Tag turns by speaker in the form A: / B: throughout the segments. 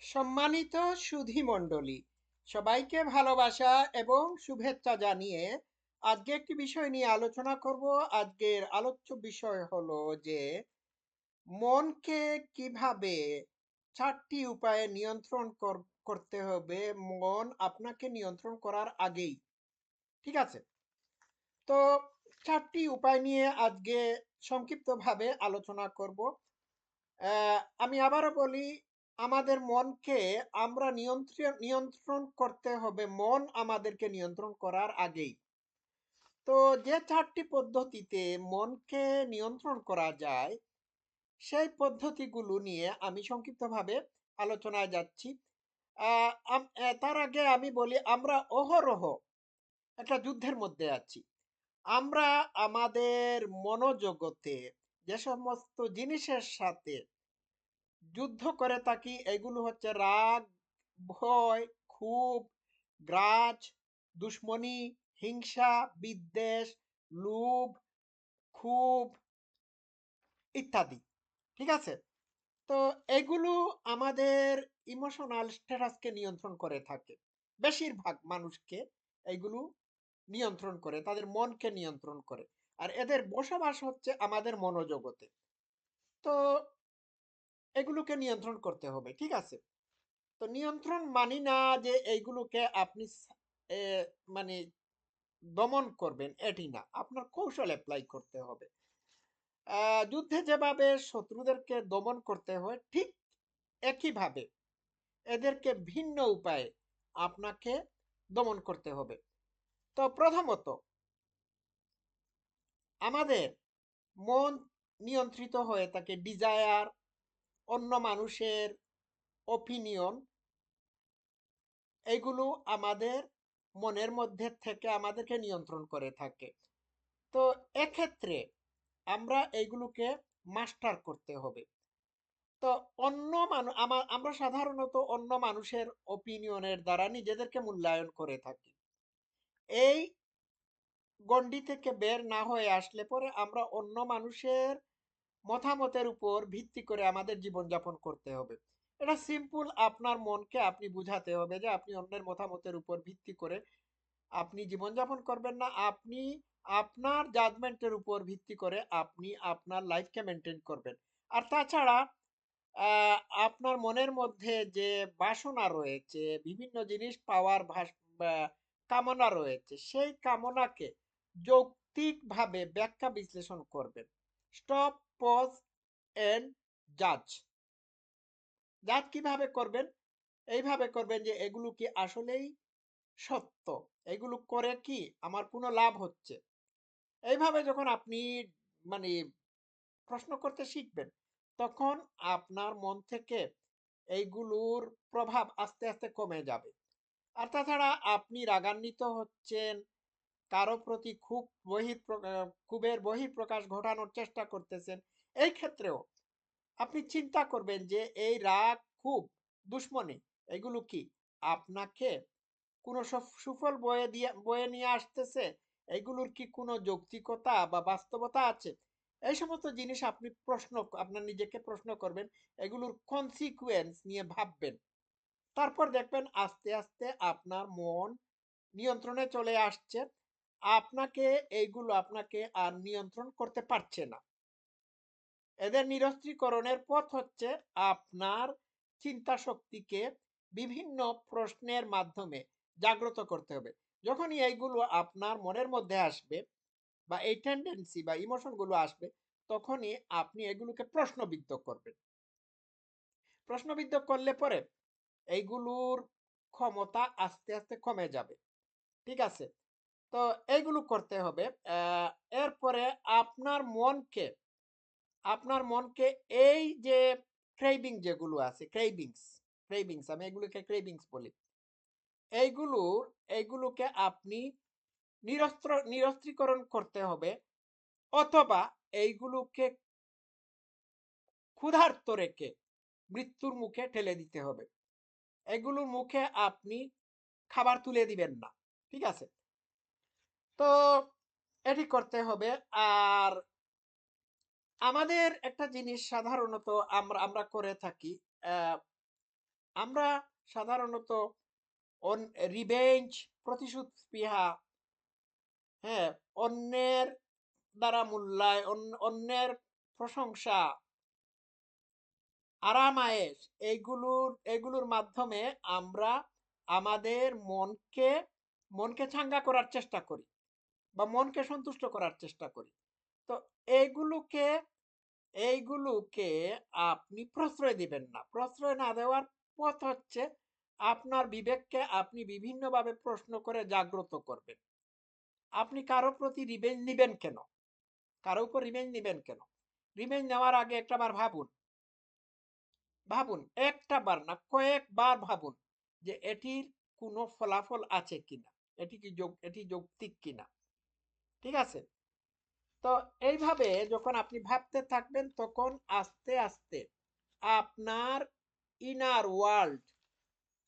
A: সম্মানিত সুধী মণ্ডলী, সবাইকে ভালোবাসা এবং শুভেচ্ছা জানিয়ে আজকে একটি বিষয় নিয়ে আলোচনা করব। আজকের আলোচ্য বিষয় হলো যে মনকে কিভাবে ৪টি উপায়ে নিয়ন্ত্রণ করতে হবে মন আপনাকে নিয়ন্ত্রণ করার আগেই। ঠিক আছে? তো ৪টি উপায় নিয়ে আজকে সংক্ষিপ্তভাবে আলোচনা করব। আমি আবারও বলি, আমাদের মনকে আমরা নিয়ন্ত্রণ করতে হবে মন আমাদেরকে নিয়ন্ত্রণ করার আগেই। তো যে ৪টি পদ্ধতিতে মনকে নিয়ন্ত্রণ করা যায়, সেই পদ্ধতিগুলো নিয়ে আমি সংক্ষিপ্তভাবে আলোচনায় যাচ্ছি। তার আগে আমি বলি, আমরা অহরহ একটা যুদ্ধের মধ্যে আছি। আমরা আমাদের মনোজগতে যে সমস্ত জিনিসের সাথে যুদ্ধ করে থাকি, এগুলো হচ্ছে রাগ, ভয়, ক্ষোভ, গ্রাজ, দুশ্মনী, হিংসা, বিদ্বেষ, লোভ, ক্ষোভ ইত্যাদি। ঠিক আছে? তো এগুলো আমাদের ইমোশনাল স্ট্যাটাসকে নিয়ন্ত্রণ করে থাকে। বেশিরভাগ মানুষকে এইগুলো নিয়ন্ত্রণ করে, তাদের মনকে নিয়ন্ত্রণ করে। আর এদের বসবাস হচ্ছে আমাদের মনোজগতে। তো এগুলোকে নিয়ন্ত্রণ করতে হবে। ঠিক আছে? তো নিয়ন্ত্রণ মানি না যে এইগুলোকে আপনি এ মানে দমন করবেন, এটি না। আপনার কৌশল এপ্লাই করতে হবে। যুদ্ধে যেভাবে শত্রুদেরকে দমন করতে হয়, ঠিক একইভাবে এদেরকে ভিন্ন উপায়ে আপনাকে দমন করতে হবে। তো প্রথমত, আমাদের মন নিয়ন্ত্রিত হয়ে থাকে ডিজায়ার, অন্য মানুষের ওপিনিয়ন, এইগুলো আমাদের মনের মধ্যে থেকে আমাদেরকে নিয়ন্ত্রণ করে থাকে। তো এক্ষেত্রে আমরা এইগুলোকে মাস্টার করতে হবে। তো অন্য মানুষ আমরা সাধারণত অন্য মানুষের ওপিনিয়নের দ্বারা নিজেদেরকে মূল্যায়ন করে থাকি। এই গণ্ডি থেকে বের না হয়ে আসলে পরে আমরা অন্য মানুষের মতামতের উপর ভিত্তি করে আমাদের জীবনযাপন করতে হবে। এটা সিম্পল, আপনার মনকে আপনি বুঝাতে হবে যে আপনি অন্যের মতামতের উপর ভিত্তি করে আপনি জীবনযাপন করবেন না। আপনি আপনার জাজমেন্টের উপর ভিত্তি করে আপনি আপনার লাইফকে মেনটেন করবেন। আর তাছাড়া আহ, আপনার মনের মধ্যে যে বাসনা রয়েছে, বিভিন্ন জিনিস পাওয়ার কামনা রয়েছে, সেই কামনাকে যৌক্তিকভাবে ব্যাখ্যা বিশ্লেষণ করবেন। স্টপ, পজ এন্ড জাজ। জাজ কিভাবে করবেন? এইভাবে করবেন যে এগুলো কি আসলেই সত্য, এগুলো করে কি আমার কোনো লাভ হচ্ছে। এইভাবে যখন আপনি মানে প্রশ্ন করতে শিখবেন, তখন আপনার মন থেকে এইগুলোর প্রভাব আস্তে আস্তে কমে যাবে। আর তাছাড়া আপনি রাগান্বিত হচ্ছেন, কারো প্রতি ক্ষোভের বহিঃপ্রকাশ ঘটানোর চেষ্টা করতেছেন, এই ক্ষেত্রেও আপনি চিন্তা করবেন যে এই রাগ, ক্ষোভ, দুশ্মনী এগুলো কি আপনাকে কোনো সুফল বয়ে নিয়ে আসতেছে? এগুলোর কি কোনো যৌক্তিকতা বা বাস্তবতা আছে? এই সমস্ত জিনিস আপনি আপনার নিজেকে প্রশ্ন করবেন, এগুলোর কনসিকুয়েন্স নিয়ে ভাববেন। তারপর দেখবেন আস্তে আস্তে আপনার মন নিয়ন্ত্রণে চলে আসছে। আপনাকে আর নিয়ন্ত্রণ করতে পারছে না। এদের নিরস্ত্রীকরণের পথ হচ্ছে আপনার চিন্তা শক্তিকে বিভিন্ন প্রশ্নের মাধ্যমে জাগ্রত করতে হবে। যখনই এইগুলো আপনার মনের মধ্যে আসবে বা এই টেন্ডেন্সি বা ইমোশনগুলো আসবে, তখনই আপনি এগুলোকে প্রশ্নবিদ্ধ করবেন। প্রশ্নবিদ্ধ করলে পরে এইগুলোর ক্ষমতা আস্তে আস্তে কমে যাবে। ঠিক আছে? তো এইগুলো করতে হবে। আহ, এরপরে আপনার মনকে আপনার মনকে এই যে ক্রেভিং যেগুলো আছে, ক্রেভিংস আমি এগুলোকে ক্রেভিংস বলি। এইগুলোর এইগুলোকে আপনি নিরস্ত্রীকরণ করতে হবে, অথবা এইগুলোকে ক্ষুধার্ত রেখে মৃত্যুর মুখে ঠেলে দিতে হবে। এগুলোর মুখে আপনি খাবার তুলে দিবেন না। ঠিক আছে? তো এটি করতে হবে। আর আমাদের একটা জিনিস সাধারণত আমরা আমরা করে থাকি, আমরা সাধারণত রিভেঞ্জ, প্রতিশোধ স্পৃহা, হ্যাঁ, অন্যের দ্বারা মূল্যায়ন, অন্যের প্রশংসা, আরাম-আয়েশ, এগুলোর মাধ্যমে আমরা আমাদের মনকে চাঙ্গা করার চেষ্টা করি বা মনকে সন্তুষ্ট করার চেষ্টা করি। তো এইগুলোকে এইগুলোকে আপনি প্রশ্রয় দিবেন না। প্রশ্রয় না দেওয়ার পথ হচ্ছে আপনার বিবেককে আপনি বিভিন্নভাবে প্রশ্ন করে জাগ্রত করবেন। আপনি কারো প্রতি রিভেঞ্জ নিবেন কেন? কারো উপর রিভেঞ্জ নিবেন কেন? রিভেঞ্জ নেওয়ার আগে একটাবার ভাবুন। ভাবুন, একটা বার না কয়েকবার ভাবুন যে এটির কোনো ফলাফল আছে কিনা, এটি যৌক্তিক কিনা। ঠিক আছে? তো এইভাবে যখন আপনি ভাবতে থাকবেন তখন আস্তে আস্তে আপনার ইনার ওয়ার্ল্ড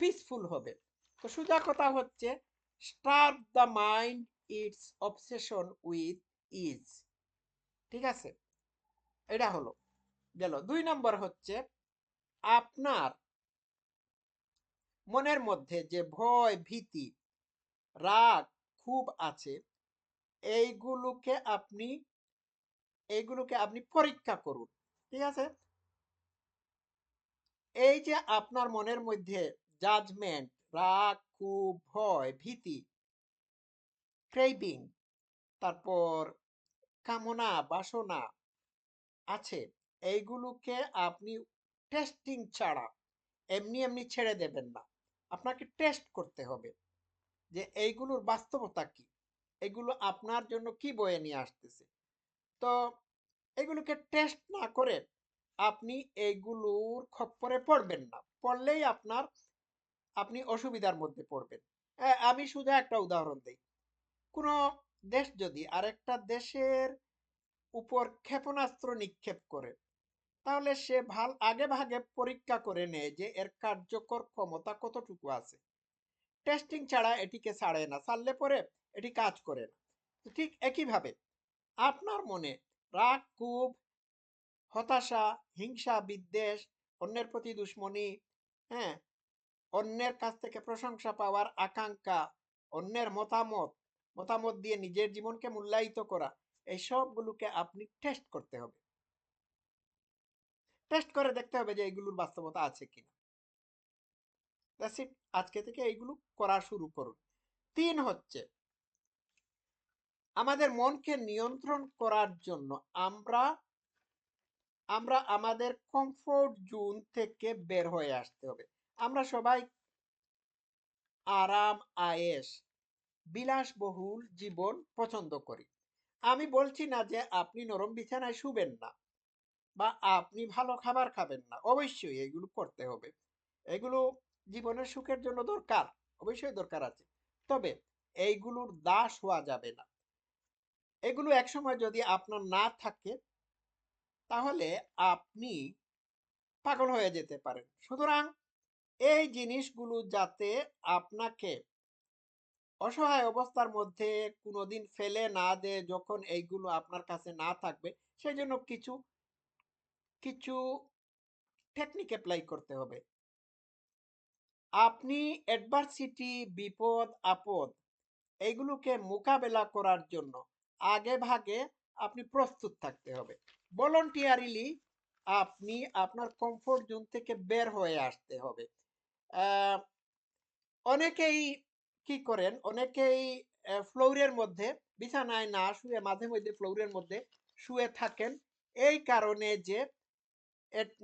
A: পিসফুল হবে। তো সোজা কথা হচ্ছে, starve the mind it's obsession with is. ঠিক আছে? এটা হলো গেল। 2 নম্বর হচ্ছে, আপনার মনের মধ্যে যে ভয়, ভীতি, রাগ, ক্ষোভ আছে, এইগুলোকে আপনি এইগুলোকে আপনি পরীক্ষা করুন। ঠিক আছে? এই যে আপনার মনের মধ্যে জাজমেন্ট, রাগ, ক্ষোভ, ভয়, ভীতি, ক্রেভিং, তারপর কামনা, বাসনা আছে, এইগুলোকে আপনি টেস্টিং ছাড়া এমনি এমনি ছেড়ে দেবেন না। আপনাকে টেস্ট করতে হবে যে এইগুলোর বাস্তবতা কি, এগুলো আপনার জন্য কি বয়ে নিয়ে আসতেছে। তো এগুলোকে টেস্ট না করে আপনি এইগুলোর খপ্পরে পড়বেন না। পড়লেই আপনি অসুবিধার মধ্যে পড়বেন। আমি শুধু একটা উদাহরণ দিই। কোনো দেশ যদি আরেকটা দেশের উপর ক্ষেপণাস্ত্র নিক্ষেপ করে, তাহলে সে আগে ভাগে পরীক্ষা করে নেয় যে এর কার্যকর ক্ষমতা কতটুকু আছে। টেস্টিং ছাড়া এটিকে ছাড়ে না, ছাড়লে পরে এটি কাজ করে না। ঠিক একইভাবে আপনার মনে রাগ, ক্ষোভ, হতাশা, হিংসা, বিদ্বেষ, অন্যের প্রতি দুশ্মনী, হ্যাঁ, অন্যের কাছ থেকে প্রশংসা পাওয়ার আকাঙ্ক্ষা, অন্যের মতামত দিয়ে নিজের জীবনকে মূল্যায়িত করা, এই সবগুলোকে আপনি টেস্ট করতে হবে। টেস্ট করে দেখতে হবে যে এইগুলোর বাস্তবতা আছে কিনা। That's it. আজকে থেকে এইগুলো করা শুরু করুন। 3 হচ্ছে, আমাদের মনকে নিয়ন্ত্রণ করার জন্য আমরা আমরা আমাদের কমফোর্ট জোন থেকে বের হয়ে আসতে হবে। আমরা সবাই আরাম, আয়েশ, বিলাসবহুল জীবন পছন্দ করি। আমি বলছি না যে আপনি নরম বিছানায় শুবেন না বা আপনি ভালো খাবার খাবেন না। অবশ্যই এগুলো করতে হবে। এগুলো জীবনের সুখের জন্য দরকার। অবশ্যই দরকার আছে। তবে এইগুলোর দাস হওয়া যাবে না। এগুলো একসময় যদি আপনার না থাকে, তাহলে আপনি পাগল হয়ে যেতে পারেন। সুতরাং এই জিনিসগুলো যাতে আপনাকে অসহায় অবস্থার মধ্যে কোনোদিন ফেলে না দেয়, যখন এইগুলো আপনার কাছে না থাকবে, সেই জন্য কিছু কিছু টেকনিক অ্যাপ্লাই করতে হবে। আপনি অ্যাডভার্সিটি, বিপদ আপদ, এইগুলোকে মোকাবেলা করার জন্য আগে ভাগে আপনি প্রস্তুত থাকতে হবে। ভলান্টিয়ারিলি আপনি আপনার কমফোর্ট জোন থেকে বের হয়ে আসতে হবে। আহ, অনেকেই কি করেন, অনেকেই ফ্লোরের মধ্যে, বিছানায় না শুয়ে মাঝে মধ্যে ফ্লোরের মধ্যে শুয়ে থাকেন, এই কারণে যে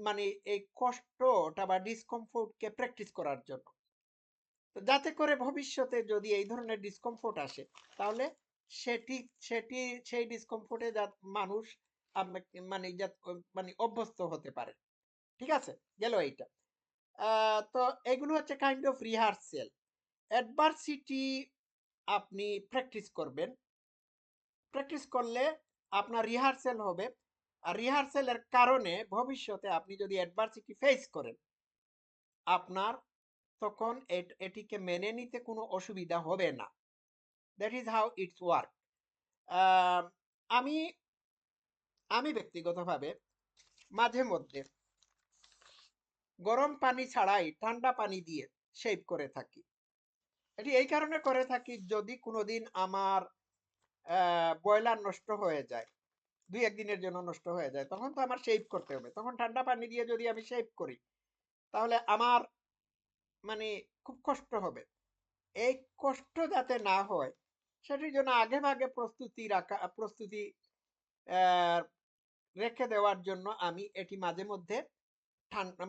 A: মানে এই কষ্টটা বা ডিসকমফোর্টকে প্র্যাকটিস করার জন্য। তো যাতে করে ভবিষ্যতে যদি এই ধরনের ডিসকমফোর্ট আসে, তাহলে সেটি সেটি সেই ডিসকমফোর্টে মানুষ মানে অভ্যস্ত হতে পারে। ঠিক আছে? গেল এইটা। তো এগুলো হচ্ছে কাইন্ড অফ রিহার্সেল। অ্যাডভার্সিটি আপনি প্র্যাকটিস করবেন। প্র্যাকটিস করলে আপনার রিহার্সেল হবে। আর রিহার্সেলের কারণে ভবিষ্যতে আপনি যদি অ্যাডভার্সিটি ফেস করেন, আপনার তখন এটিকে মেনে নিতে কোনো অসুবিধা হবে না। That is how it's work. আমি আমি ব্যক্তিগতভাবে মাঝে মধ্যে গরম পানি ছাড়াই ঠান্ডা পানি দিয়ে শেভ করে থাকি। এটি এই কারণে করে থাকি, যদি কোনোদিন আমার বয়লার নষ্ট হয়ে যায়, ২-১ দিনের জন্য নষ্ট হয়ে যায়, তখন তো আমার শেভ করতে হবে। তখন ঠান্ডা পানি দিয়ে যদি আমি শেভ করি, তাহলে আমার মানে খুব কষ্ট হবে। এই কষ্ট যাতে না হয়, সেটির জন্য আগেভাগে প্রস্তুতি অ্যা রেখে দেওয়ার জন্য আমি এটি মাঝে মধ্যে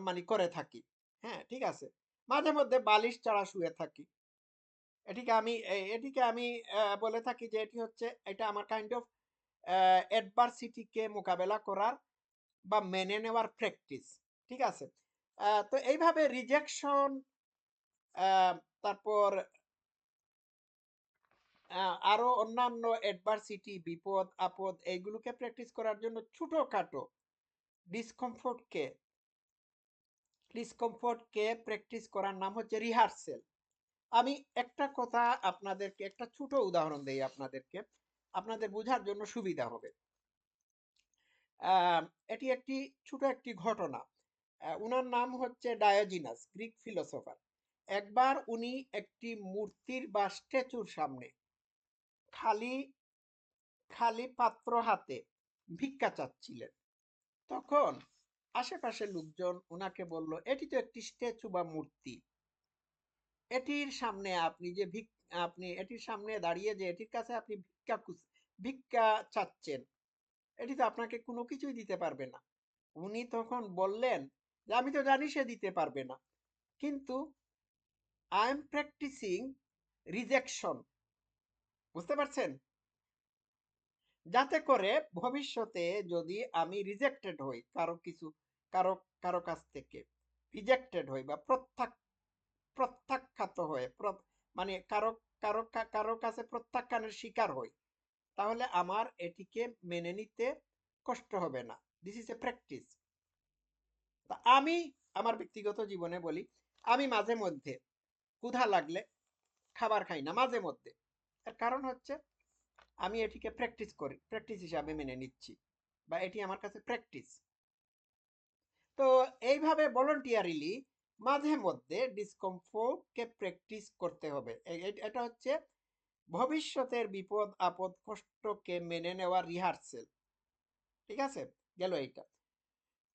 A: মানে করে থাকি। হ্যাঁ, ঠিক আছে? মাঝে মধ্যে বালিশ ছাড়া শুয়ে থাকি। এটিকে আমি বলে থাকি যে এটি হচ্ছে, এটা আমার কাইন্ড অফ অ্যাডভার্সিটি কে মোকাবেলা করার বা মেনে নেওয়ার প্র্যাকটিস। ঠিক আছে? তো এইভাবে রিজেকশন, আ তারপর আ আরো অন্যান্য অ্যাডভার্সিটি, বিপদ-আপদ এইগুলোকে প্র্যাকটিস করার জন্য ছোটখাটো ডিসকমফোর্ট কে প্র্যাকটিস করার নাম হচ্ছে রিহার্সেল। আমি একটা কথা আপনাদেরকে, একটা ছোট উদাহরণ দেই আপনাদেরকে। আপনাদের বোঝার জন্য সুবিধা হবে। আ এটি একটি ছোট একটি ঘটনা। উনার নাম হচ্ছে ডায়োজিনাস, গ্রিক ফিলোসোফার। একবার উনি একটি মূর্তির বা স্ট্যাচুর সামনে খালি খালি পাত্র হাতে ভিক্ষা চাচ্ছিলেন। তখন আশেপাশের লোকজন উনাকে বলল, "এটি তো একটি স্ট্যাচু বা মূর্তি। এটির সামনে আপনি যে আপনি এটির সামনে দাঁড়িয়ে যে এটির কাছে আপনি ভিক্ষা চাচ্ছেন, এটি তো আপনাকে কোনো কিছুই দিতে পারবে না।" উনি তখন বললেন যে, "আমি তো জানি সে দিতে পারবে না। কিন্তু আই এম প্র্যাকটিসিং রিজেকশন।" বুঝতে পারছেন? যাতে করে ভবিষ্যতে যদি আমি রিজেক্টেড হই, কারো কারো কাছ থেকে রিজেক্টেড হই বা প্রত্যাখ্যাত হয়ে মানে কারো কাছে প্রত্যাখ্যানের শিকার হই, তাহলে আমার এটিকে মেনে নিতে কষ্ট হবে না। This is a practice. তা আমি আমার ব্যক্তিগত জীবনে বলি, আমি মাঝে মধ্যে ক্ষুধা লাগলে খাবার খাই না মাঝে মধ্যে। এর কারণ হচ্ছে আমি এটিকে প্র্যাকটিস হিসাবে মেনে নিচ্ছি, বা এটি আমার কাছে প্র্যাকটিস। তো এইভাবে ভলান্টিয়ারিলি মাঝে মধ্যে ডিসকমফোর্টকে প্র্যাকটিস করতে হবে। এটা হচ্ছে ভবিষ্যতের বিপদ আপদ কষ্টকে মেনে নেওয়ার রিহার্সেল। ঠিক আছে? গেল এইটা।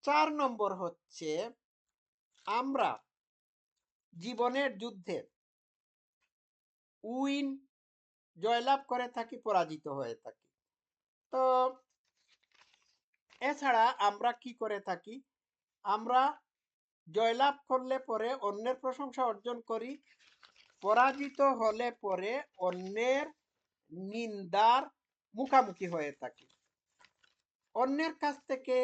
A: ৪ নম্বর হচ্ছে, আমরা জীবনের যুদ্ধে উইন জয়লাভ করে থাকি, পরাজিত হয়ে থাকি। তো এছাড়া আমরা কি করে থাকি? আমরা জয়লাভ করলে পরে অন্যের প্রশংসা অর্জন করি, পরাজিত হলে পরে অন্যের নিন্দার মুখামুখি হয়ে থাকি। অন্যের কাছ থেকে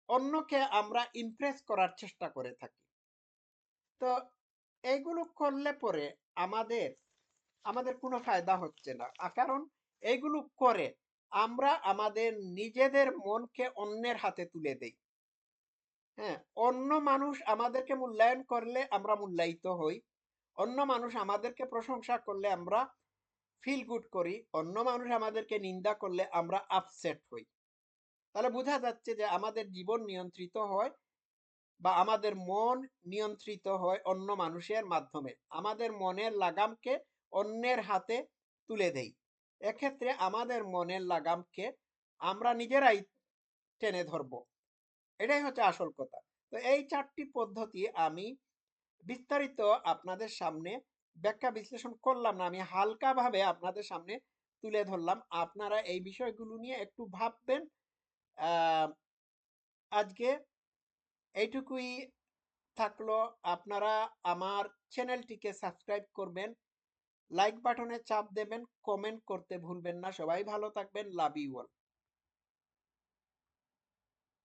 A: অন্যকে আমরা ইমপ্রেস করার চেষ্টা করে থাকি। তো এইগুলো করলে পরে আমাদের আমাদের কোনো ফায়দা হচ্ছে না। কারণ এইগুলো করে আমরা আমাদের নিজেদের মনকে অন্যের হাতে তুলে দেই। হ্যাঁ? অন্য মানুষ আমাদেরকে মূল্যায়ন করলে আমরা মূল্যায়িত হই। অন্য মানুষ আমাদেরকে প্রশংসা করলে আমরা ফিল গুড করি। অন্য মানুষ আমাদেরকে নিন্দা করলে আমরা আপসেট হই। তাহলে বোঝা যাচ্ছে যে আমাদের জীবন নিয়ন্ত্রিত হয়, বা আমাদের মন নিয়ন্ত্রিত হয় অন্য মানুষের মাধ্যমে। আমাদের মনের লাগামকে অন্যের হাতে তুলে দেই। এক্ষেত্রে আমাদের মনের লাগামকে আমরা নিজেরাই টেনে ধরবো। এটাই হচ্ছে আসল কথা। তো এই ৪ টি পদ্ধতি আমি বিস্তারিত আপনাদের সামনে ব্যাখ্যা বিশ্লেষণ করলাম না। আমি হালকাভাবে আপনাদের সামনে তুলে ধরলাম। আপনারা এই বিষয়গুলো নিয়ে একটু ভাববেন। আ আজকে এইটুকুই থাকলো। আপনারা আমার চ্যানেলটিকে সাবস্ক্রাইব করবেন, লাইক বাটনে চাপ দেবেন, কমেন্ট করতে ভুলবেন না। সবাই ভালো থাকবেন। Love you all.